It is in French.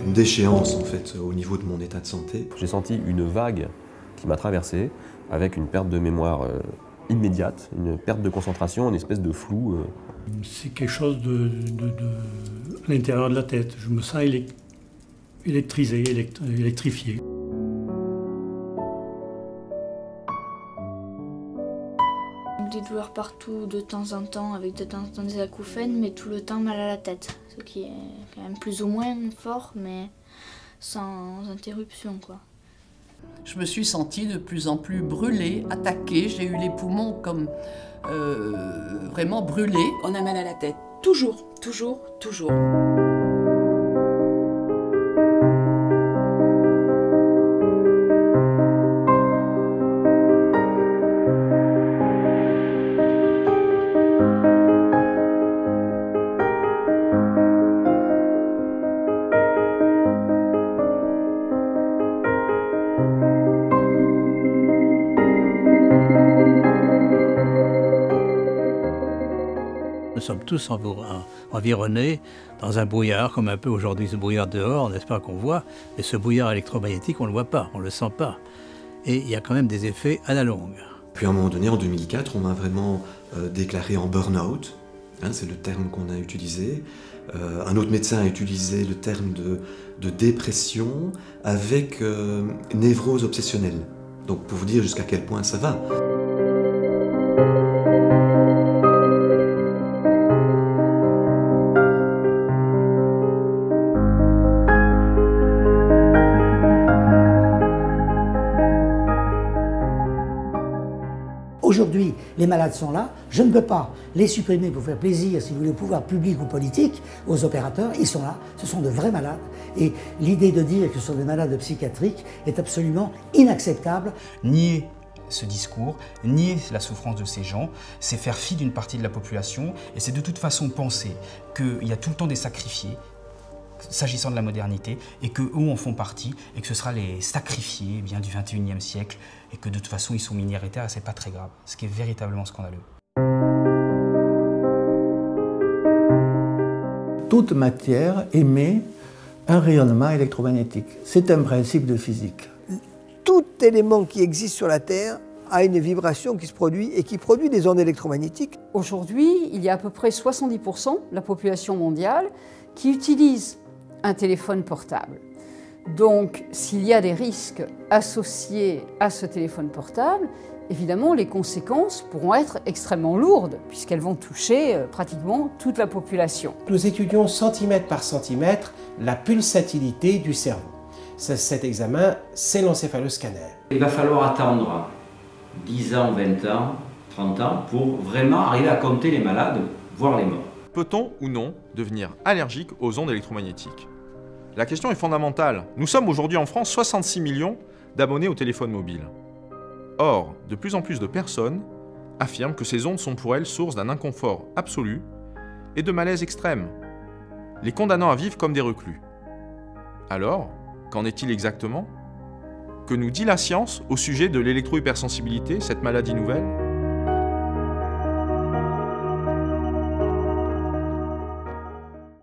Une déchéance en fait au niveau de mon état de santé. J'ai senti une vague qui m'a traversé avec une perte de mémoire immédiate, une perte de concentration, une espèce de flou. C'est quelque chose à l'intérieur de la tête. Je me sens électrisé, électrifié. Des douleurs partout de temps en temps, avec de temps en temps des acouphènes, mais tout le temps mal à la tête. Ce qui est quand même plus ou moins fort, mais sans interruption, quoi. Je me suis sentie de plus en plus brûlée, attaquée. J'ai eu les poumons comme vraiment brûlés. On a mal à la tête. Toujours, toujours, toujours. Nous sommes tous environnés dans un brouillard, comme un peu aujourd'hui ce brouillard dehors, n'est-ce pas, qu'on voit. Mais ce brouillard électromagnétique, on ne le voit pas, on ne le sent pas. Et il y a quand même des effets à la longue. Puis à un moment donné, en 2004, on m'a vraiment déclaré en burn-out. Hein, c'est le terme qu'on a utilisé. Un autre médecin a utilisé le terme de dépression avec névrose obsessionnelle. Donc pour vous dire jusqu'à quel point ça va. Aujourd'hui, les malades sont là, je ne peux pas les supprimer pour faire plaisir, si vous voulez, au pouvoir public ou politique, aux opérateurs, ils sont là, ce sont de vrais malades. Et l'idée de dire que ce sont des malades psychiatriques est absolument inacceptable. Nier ce discours, nier la souffrance de ces gens, c'est faire fi d'une partie de la population et c'est de toute façon penser qu'il y a tout le temps des sacrifiés, s'agissant de la modernité, et qu'eux en font partie, et que ce sera les sacrifiés eh bien, du XXIe siècle, et que de toute façon ils sont minoritaires, et c'est pas très grave, ce qui est véritablement scandaleux. Toute matière émet un rayonnement électromagnétique. C'est un principe de physique. Tout élément qui existe sur la Terre a une vibration qui se produit et qui produit des ondes électromagnétiques. Aujourd'hui, il y a à peu près 70% de la population mondiale qui utilise un téléphone portable. Donc, s'il y a des risques associés à ce téléphone portable, évidemment, les conséquences pourront être extrêmement lourdes, puisqu'elles vont toucher pratiquement toute la population. Nous étudions centimètre par centimètre la pulsatilité du cerveau. Cet examen, c'est l'encéphaloscanner. Il va falloir attendre 10 ans, 20 ans, 30 ans pour vraiment arriver à compter les malades, voire les morts. Peut-on ou non devenir allergique aux ondes électromagnétiques? La question est fondamentale. Nous sommes aujourd'hui en France 66 millions d'abonnés au téléphone mobile. Or, de plus en plus de personnes affirment que ces ondes sont pour elles source d'un inconfort absolu et de malaise extrême, les condamnant à vivre comme des reclus. Alors, qu'en est-il exactement? Que nous dit la science au sujet de l'électro-hypersensibilité, cette maladie nouvelle?